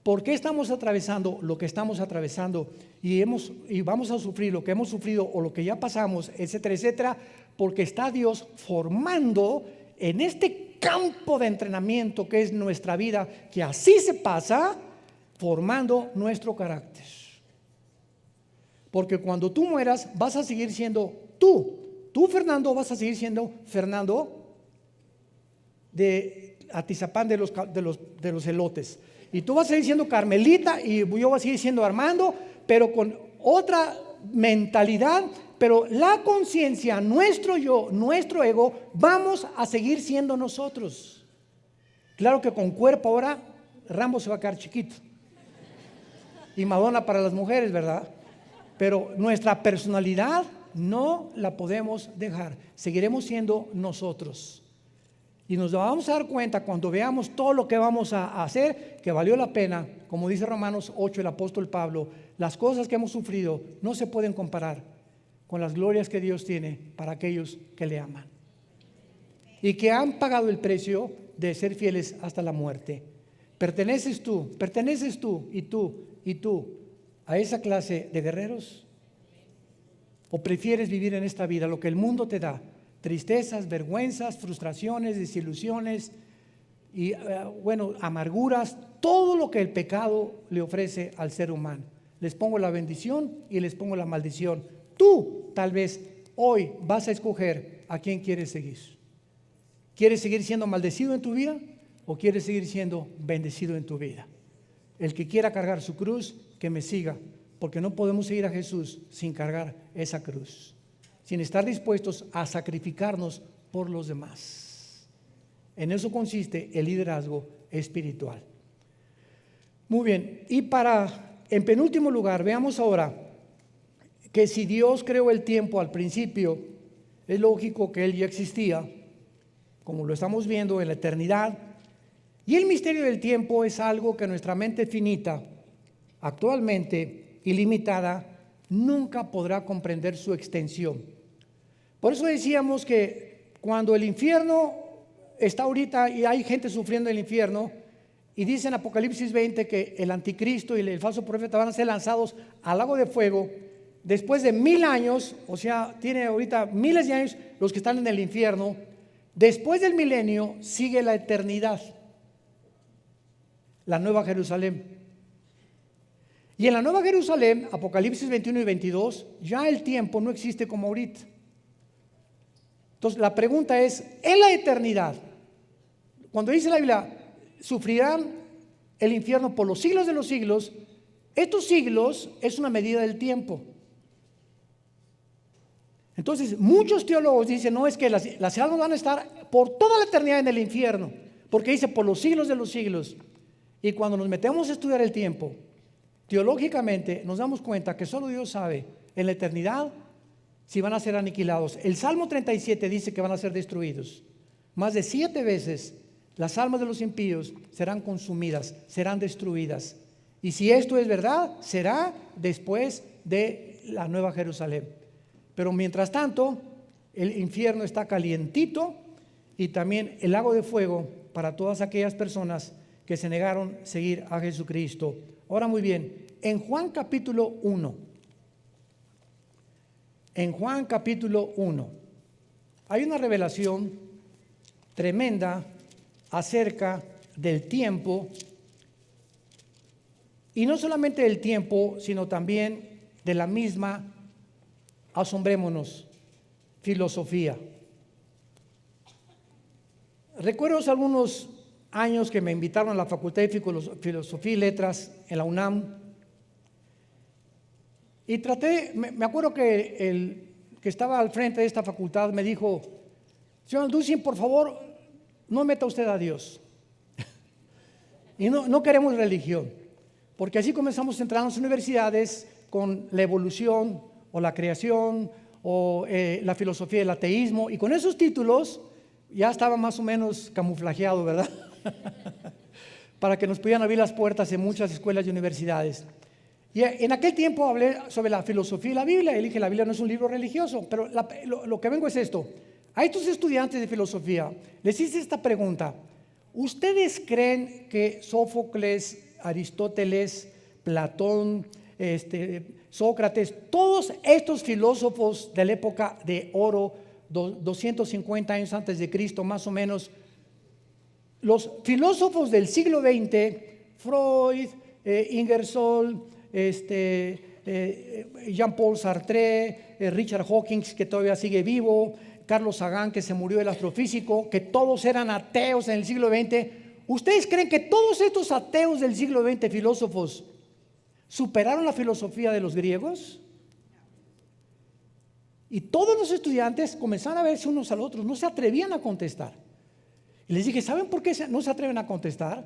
Speaker 1: ¿por qué estamos atravesando lo que estamos atravesando? Y vamos a sufrir lo que hemos sufrido o lo que ya pasamos, etcétera, etcétera. Porque está Dios formando en este campo de entrenamiento que es nuestra vida, que así se pasa, formando nuestro carácter. Porque cuando tú mueras vas a seguir siendo tú. Tú, Fernando, vas a seguir siendo Fernando de Atizapán de los elotes. Y tú vas a seguir siendo Carmelita y yo voy a seguir siendo Armando, pero con otra mentalidad. Pero la conciencia, nuestro yo, nuestro ego, vamos a seguir siendo nosotros. Claro que con cuerpo ahora Rambo se va a quedar chiquito. Y Madonna para las mujeres, ¿verdad? Pero nuestra personalidad no la podemos dejar. Seguiremos siendo nosotros. Y nos vamos a dar cuenta cuando veamos todo lo que vamos a hacer, que valió la pena. Como dice Romanos 8 el apóstol Pablo, las cosas que hemos sufrido no se pueden comparar con las glorias que Dios tiene para aquellos que le aman y que han pagado el precio de ser fieles hasta la muerte. Perteneces tú y tú a esa clase de guerreros? ¿O prefieres vivir en esta vida lo que el mundo te da? Tristezas, vergüenzas, frustraciones, desilusiones y amarguras, todo lo que el pecado le ofrece al ser humano. Les pongo la bendición y les pongo la maldición. Tú tal vez hoy vas a escoger a quién quieres seguir. ¿Quieres seguir siendo maldecido en tu vida o quieres seguir siendo bendecido en tu vida? El que quiera cargar su cruz, que me siga, porque no podemos seguir a Jesús sin cargar esa cruz, sin estar dispuestos a sacrificarnos por los demás. En eso consiste el liderazgo espiritual. Muy bien, y en penúltimo lugar, veamos ahora que si Dios creó el tiempo al principio, es lógico que Él ya existía, como lo estamos viendo en la eternidad. Y el misterio del tiempo es algo que nuestra mente finita, actualmente ilimitada, nunca podrá comprender su extensión. Por eso decíamos que cuando el infierno está ahorita y hay gente sufriendo en el infierno, y dice en Apocalipsis 20 que el anticristo y el falso profeta van a ser lanzados al lago de fuego, después de 1000 años, o sea, tiene ahorita miles de años los que están en el infierno. Después del milenio sigue la eternidad, la Nueva Jerusalén. Y en la Nueva Jerusalén, Apocalipsis 21 y 22, ya el tiempo no existe como ahorita. Entonces la pregunta es, en la eternidad, cuando dice la Biblia, sufrirán el infierno por los siglos de los siglos, estos siglos es una medida del tiempo. Entonces muchos teólogos dicen, no, es que las almas van a estar por toda la eternidad en el infierno, porque dice por los siglos de los siglos. Y cuando nos metemos a estudiar el tiempo, teológicamente nos damos cuenta que solo Dios sabe en la eternidad si van a ser aniquilados. El Salmo 37 dice que van a ser destruidos. Más de 7 veces las almas de los impíos serán consumidas, serán destruidas. Y si esto es verdad, será después de la Nueva Jerusalén. Pero mientras tanto, el infierno está calientito y también el lago de fuego para todas aquellas personas que se negaron a seguir a Jesucristo. Ahora muy bien, en Juan capítulo 1, hay una revelación tremenda acerca del tiempo, y no solamente del tiempo, sino también de la misma, asombrémonos, filosofía. Recuerdo hace algunos años que me invitaron a la Facultad de Filosofía y Letras en la UNAM, y me acuerdo que el que estaba al frente de esta facultad me dijo: señor Alducin, por favor, no meta usted a Dios. Y no queremos religión, porque así comenzamos a entrar en las universidades con la evolución o la creación o la filosofía del ateísmo, y con esos títulos ya estaba más o menos camuflajeado, ¿verdad? Para que nos pudieran abrir las puertas en muchas escuelas y universidades. Y en aquel tiempo hablé sobre la filosofía y la Biblia, y dije: la Biblia no es un libro religioso, pero lo que vengo es esto. A estos estudiantes de filosofía les hice esta pregunta: ¿ustedes creen que Sófocles, Aristóteles, Platón, Sócrates, todos estos filósofos de la época de oro, 250 años antes de Cristo más o menos, los filósofos del siglo XX, Freud, Ingersoll, Jean-Paul Sartre, Richard Hawkins, que todavía sigue vivo, Carlos Sagan, que se murió, el astrofísico, que todos eran ateos en el siglo XX? ¿Ustedes creen que todos estos ateos del siglo XX, filósofos, superaron la filosofía de los griegos? Y todos los estudiantes comenzaron a verse unos a los otros, no se atrevían a contestar. Y les dije: ¿saben por qué no se atreven a contestar?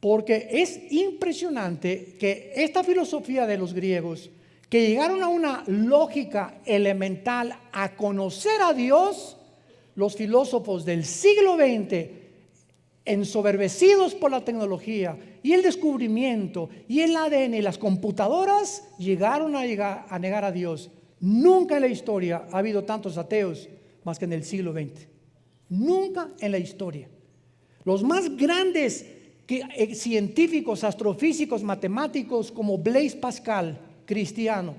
Speaker 1: Porque es impresionante que esta filosofía de los griegos, que llegaron a una lógica elemental a conocer a Dios, los filósofos del siglo XX, ensoberbecidos por la tecnología y el descubrimiento y el ADN y las computadoras, llegaron a negar a Dios. Nunca en la historia ha habido tantos ateos más que en el siglo XX. Nunca en la historia. Los más grandes científicos, astrofísicos, matemáticos, como Blaise Pascal, cristiano;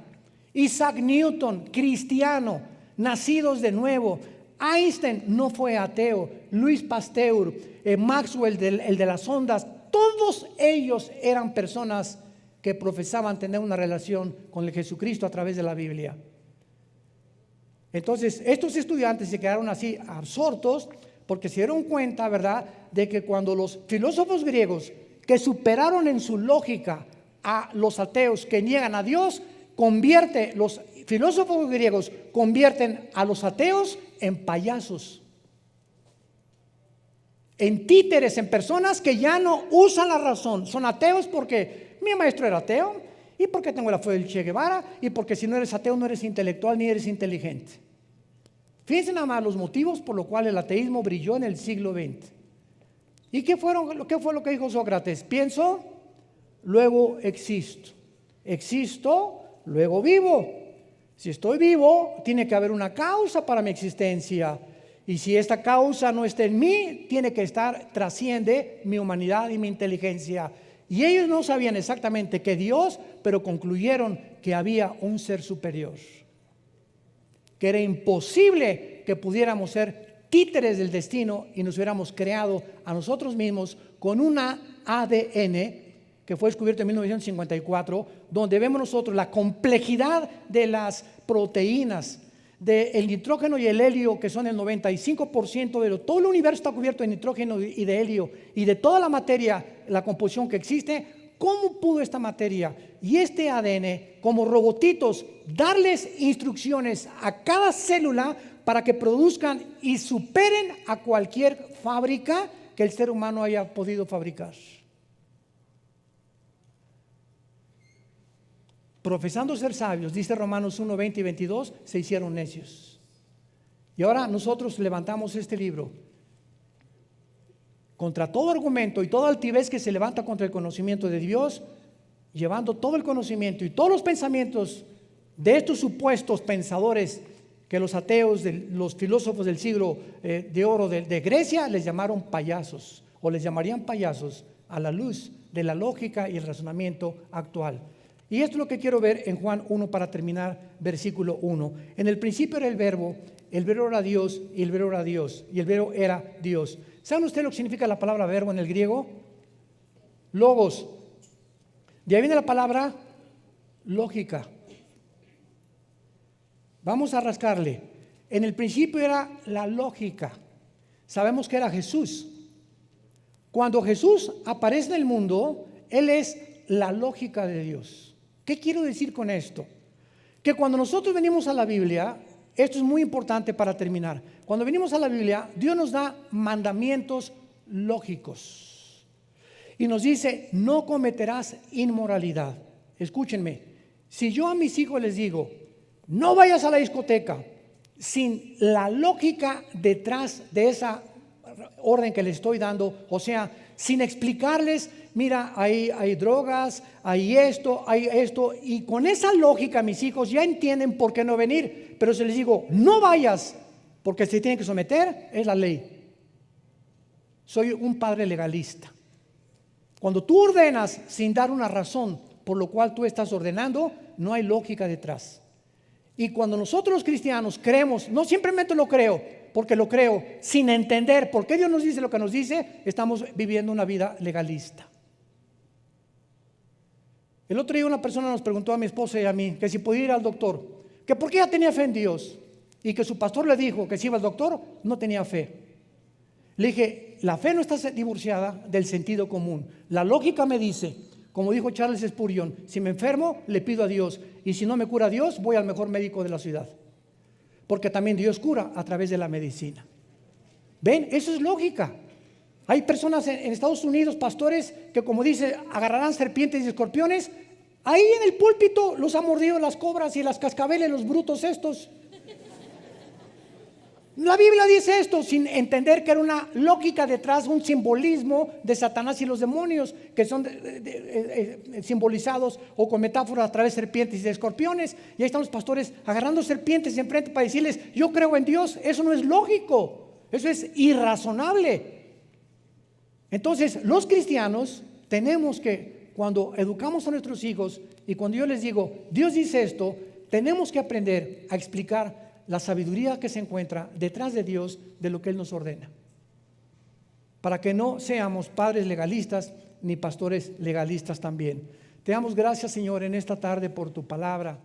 Speaker 1: Isaac Newton, cristiano, nacidos de nuevo; Einstein no fue ateo; Louis Pasteur, Maxwell, el de las ondas, todos ellos eran personas que profesaban tener una relación con el Jesucristo a través de la Biblia. Entonces, estos estudiantes se quedaron así absortos, porque se dieron cuenta, ¿verdad?, de que cuando los filósofos griegos, que superaron en su lógica a los ateos que niegan a Dios, los filósofos griegos convierten a los ateos en payasos, en títeres, en personas que ya no usan la razón. Son ateos porque mi maestro era ateo, y porque tengo la fe del Che Guevara, y porque si no eres ateo no eres intelectual ni eres inteligente. Fíjense nada más los motivos por los cuales el ateísmo brilló en el siglo XX. ¿Y qué fue lo que dijo Sócrates? Pienso, luego existo. Existo, luego vivo. Si estoy vivo, tiene que haber una causa para mi existencia. Y si esta causa no está en mí, trasciende mi humanidad y mi inteligencia. Y ellos no sabían exactamente qué Dios, pero concluyeron que había un ser superior, que era imposible que pudiéramos ser títeres del destino y nos hubiéramos creado a nosotros mismos con una ADN que fue descubierto en 1954, donde vemos nosotros la complejidad de las proteínas, del nitrógeno y el helio, que son el 95% de todo el universo está cubierto de nitrógeno y de helio, y de toda la materia, la composición que existe. ¿Cómo pudo esta materia y este ADN, como robotitos, darles instrucciones a cada célula para que produzcan y superen a cualquier fábrica que el ser humano haya podido fabricar? Profesando ser sabios, dice Romanos 1, 20 y 22, se hicieron necios. Y ahora nosotros levantamos este libro contra todo argumento y toda altivez que se levanta contra el conocimiento de Dios, llevando todo el conocimiento y todos los pensamientos de estos supuestos pensadores que los ateos, los filósofos del siglo de oro de Grecia les llamaron payasos o les llamarían payasos a la luz de la lógica y el razonamiento actual. Y esto es lo que quiero ver en Juan 1 para terminar, versículo 1. En el principio era el verbo era Dios y el verbo era Dios y el verbo era Dios. ¿Saben ustedes lo que significa la palabra verbo en el griego? Logos. De ahí viene la palabra lógica. Vamos a rascarle. En el principio era la lógica. Sabemos que era Jesús. Cuando Jesús aparece en el mundo, Él es la lógica de Dios. ¿Qué quiero decir con esto? Que cuando nosotros venimos a la Biblia, esto es muy importante para terminar. Cuando venimos a la Biblia, Dios nos da mandamientos lógicos. Y nos dice, no cometerás inmoralidad. Escúchenme, si yo a mis hijos les digo, no vayas a la discoteca, sin la lógica detrás de esa orden que les estoy dando, o sea, sin explicarles, mira, hay drogas, hay esto, y con esa lógica mis hijos ya entienden por qué no venir, pero si les digo, no vayas, porque se tienen que someter, es la ley. Soy un padre legalista. Cuando tú ordenas sin dar una razón por lo cual tú estás ordenando, no hay lógica detrás. Y cuando nosotros los cristianos creemos, no simplemente lo creo, porque lo creo sin entender por qué Dios nos dice lo que nos dice, estamos viviendo una vida legalista. El otro día una persona nos preguntó a mi esposa y a mí que si podía ir al doctor, que por qué ella tenía fe en Dios, y que su pastor le dijo que si iba al doctor no tenía fe. Le dije, la fe no está divorciada del sentido común. La lógica me dice, como dijo Charles Spurgeon, si me enfermo le pido a Dios, y si no me cura Dios voy al mejor médico de la ciudad, porque también Dios cura a través de la medicina. ¿Ven? Eso es lógica. Hay personas en Estados Unidos, pastores, que como dice, agarrarán serpientes y escorpiones. Ahí en el púlpito los ha mordido las cobras y las cascabeles, los brutos estos. La Biblia dice esto sin entender que era una lógica detrás, un simbolismo de Satanás y los demonios, que son simbolizados o con metáforas a través de serpientes y de escorpiones. Y ahí están los pastores agarrando serpientes enfrente para decirles, yo creo en Dios. Eso no es lógico, eso es irrazonable. Entonces los cristianos tenemos que, cuando educamos a nuestros hijos y cuando yo les digo, Dios dice esto, tenemos que aprender a explicar la sabiduría que se encuentra detrás de Dios, de lo que Él nos ordena, para que no seamos padres legalistas ni pastores legalistas también. Te damos gracias, Señor, en esta tarde por tu palabra.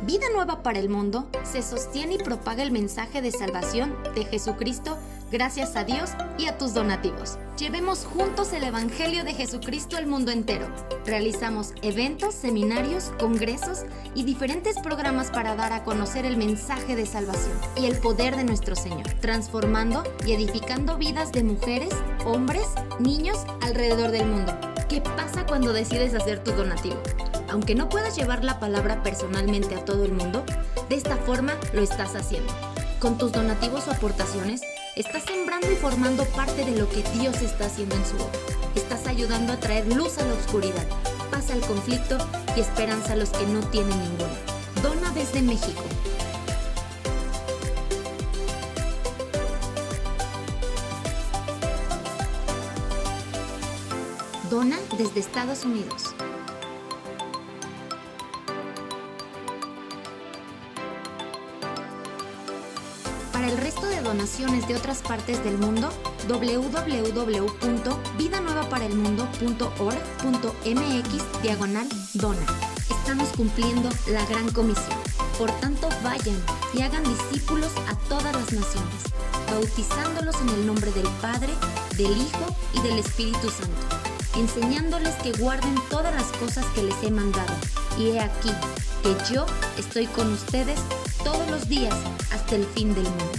Speaker 2: Vida Nueva para el Mundo se sostiene y propaga el mensaje de salvación de Jesucristo gracias a Dios y a tus donativos. Llevemos juntos el Evangelio de Jesucristo al mundo entero. Realizamos eventos, seminarios, congresos y diferentes programas para dar a conocer el mensaje de salvación y el poder de nuestro Señor, transformando y edificando vidas de mujeres, hombres, niños alrededor del mundo. ¿Qué pasa cuando decides hacer tu donativo? Aunque no puedas llevar la palabra personalmente a todo el mundo, de esta forma lo estás haciendo. Con tus donativos o aportaciones, estás sembrando y formando parte de lo que Dios está haciendo en su obra. Estás ayudando a traer luz a la oscuridad, paz al conflicto y esperanza a los que no tienen ninguna. Dona desde México. Dona desde Estados Unidos. Para el resto de donaciones de otras partes del mundo, www.vidanuevaparelmundo.org.mx/dona. Estamos cumpliendo la gran comisión. Por tanto, vayan y hagan discípulos a todas las naciones, bautizándolos en el nombre del Padre, del Hijo y del Espíritu Santo, enseñándoles que guarden todas las cosas que les he mandado. Y he aquí que yo estoy con ustedes todos los días hasta el fin del mundo.